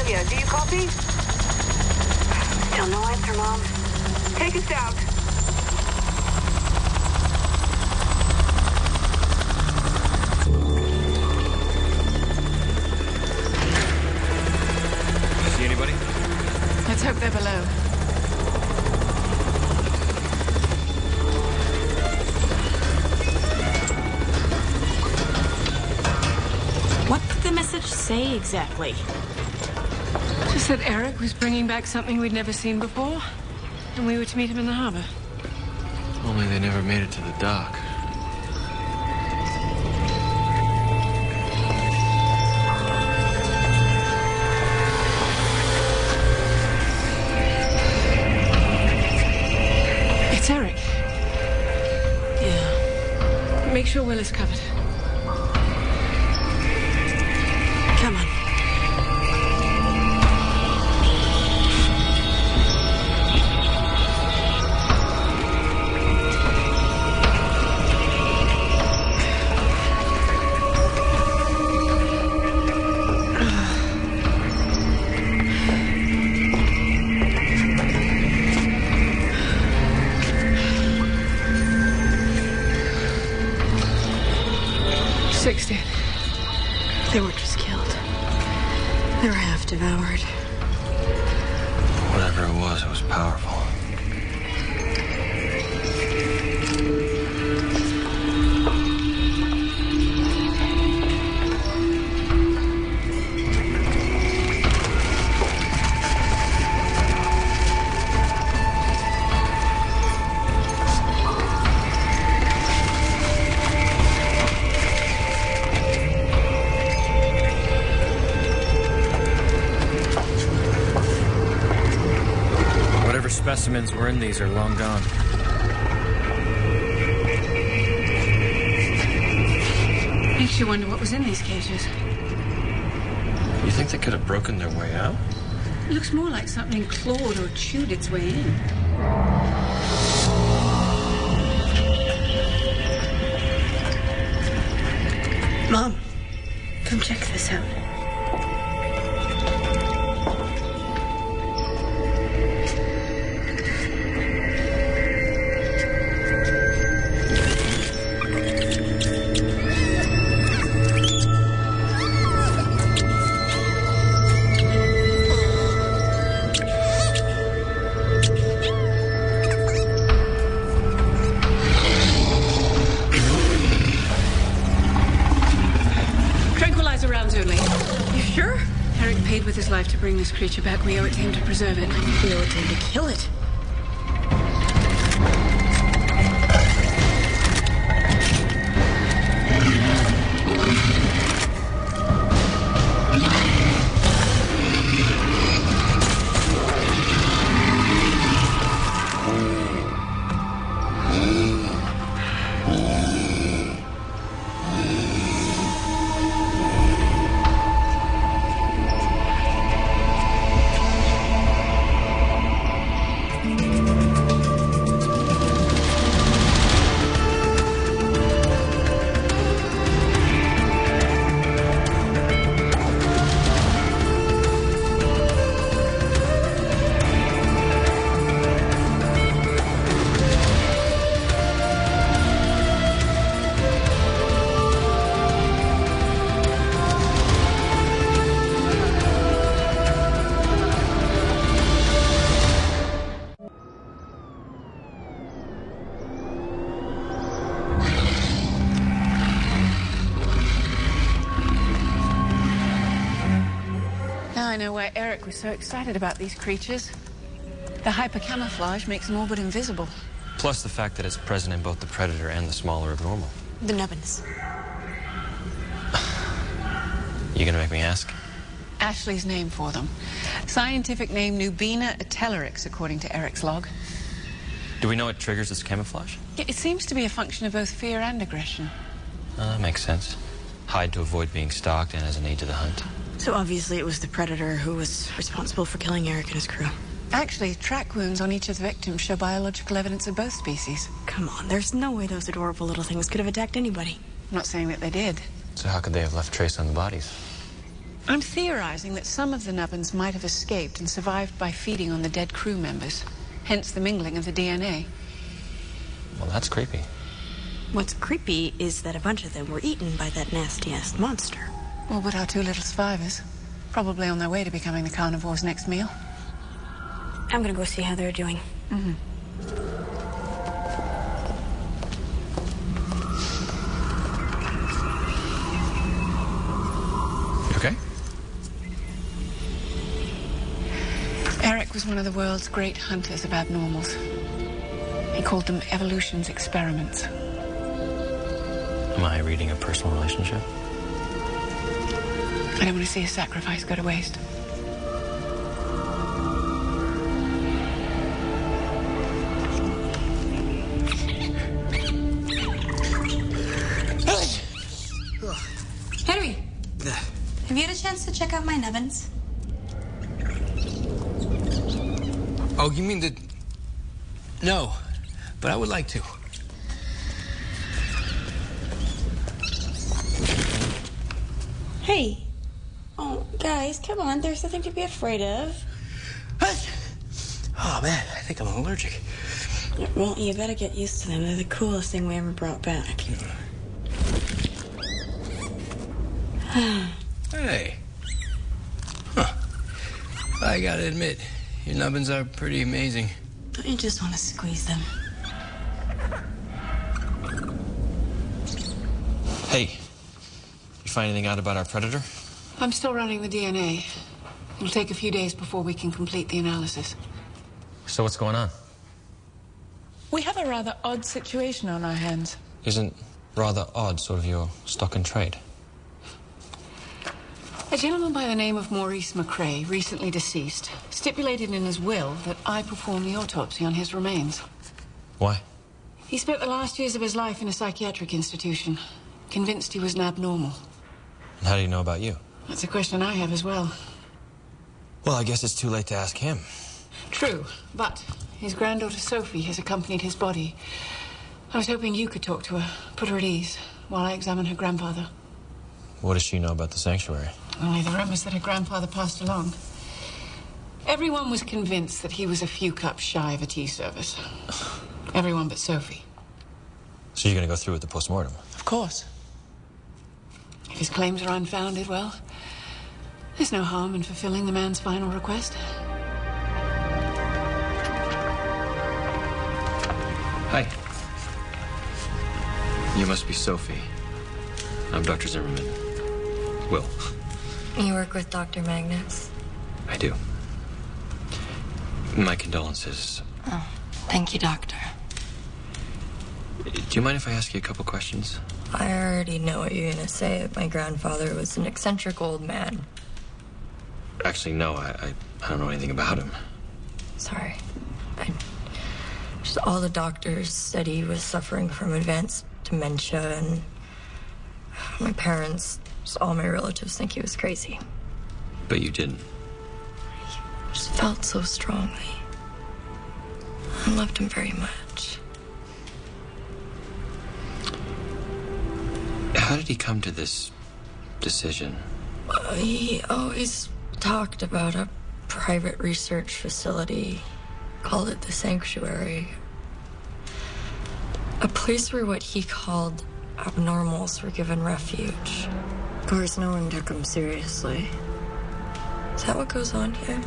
Philadelphia. Do you copy? Still no answer, Mom. Take us out. See anybody? Let's hope they're below. What did the message say exactly? Just that Eric was bringing back something we'd never seen before, and we were to meet him in the harbor. Only they never made it to the dock. It's Eric. Yeah. Make sure Will is covered. Come on. They were just killed. They were half devoured. Whatever it was powerful. Specimens were in these are long gone. Makes you wonder what was in these cages. You think they could have broken their way out? It looks more like something clawed or chewed its way in. Mom, come check this out. With his life to bring this creature back, we owe it to him to preserve it. We owe it to him to kill it. Now I know why Eric was so excited about these creatures. The hyper-camouflage makes them all but invisible. Plus the fact that it's present in both the predator and the smaller abnormal. The nubbins. You gonna make me ask? Ashley's name for them. Scientific name Nubina atelorix, according to Eric's log. Do we know what triggers its camouflage? It seems to be a function of both fear and aggression. That makes sense. Hide to avoid being stalked and as an aid to the hunt. So obviously it was the predator who was responsible for killing Eric and his crew. Actually, track wounds on each of the victims show biological evidence of both species. Come on, there's no way those adorable little things could have attacked anybody. I'm not saying that they did. So how could they have left trace on the bodies? I'm theorizing that some of the nubbins might have escaped and survived by feeding on the dead crew members, hence the mingling of the DNA. Well, that's creepy. What's creepy is that a bunch of them were eaten by that nasty-ass monster. Well, but our two little survivors, probably on their way to becoming the carnivore's next meal. I'm gonna go see how they're doing. Mm-hmm. Okay. Eric was one of the world's great hunters of abnormals. He called them evolution's experiments. Am I reading a personal relationship? I don't want to see a sacrifice go to waste. Henry, have you had a chance to check out my nubbins? Oh, you mean the... No, but I would like to. Hey. Oh, guys, come on. There's nothing to be afraid of. What? Oh, man, I think I'm allergic. Well, you gotta get used to them. They're the coolest thing we ever brought back. Hey. Huh. I gotta admit, your nubbins are pretty amazing. Don't you just want to squeeze them? Hey, you find anything out about our predator? I'm still running the DNA. It'll take a few days before we can complete the analysis. So what's going on? We have a rather odd situation on our hands. Isn't rather odd sort of your stock and trade? A gentleman by the name of Maurice McCrae, recently deceased, stipulated in his will that I perform the autopsy on his remains. Why? He spent the last years of his life in a psychiatric institution, convinced he was an abnormal. And how do you know about you? That's a question I have as well. Well, I guess it's too late to ask him. True, but his granddaughter Sophie has accompanied his body. I was hoping you could talk to her, put her at ease, while I examine her grandfather. What does she know about the sanctuary? Only the rumors that her grandfather passed along. Everyone was convinced that he was a few cups shy of a tea service. Everyone but Sophie. So you're going to go through with the postmortem? Of course. If his claims are unfounded, well, there's no harm in fulfilling the man's final request. Hi. You must be Sophie. I'm Dr. Zimmerman. Will. You work with Dr. Magnus? I do. My condolences. Oh, thank you, Doctor. Do you mind if I ask you a couple questions? I already know what you're gonna say. My grandfather was an eccentric old man. Actually, no, I don't know anything about him. Sorry. Just all the doctors said he was suffering from advanced dementia, and my parents, just all my relatives think he was crazy. But you didn't. I just felt so strongly. I loved him very much. How did he come to this decision? He always talked about a private research facility, called it the Sanctuary. A place where what he called abnormals were given refuge. Of course, no one took him seriously. Is that what goes on here?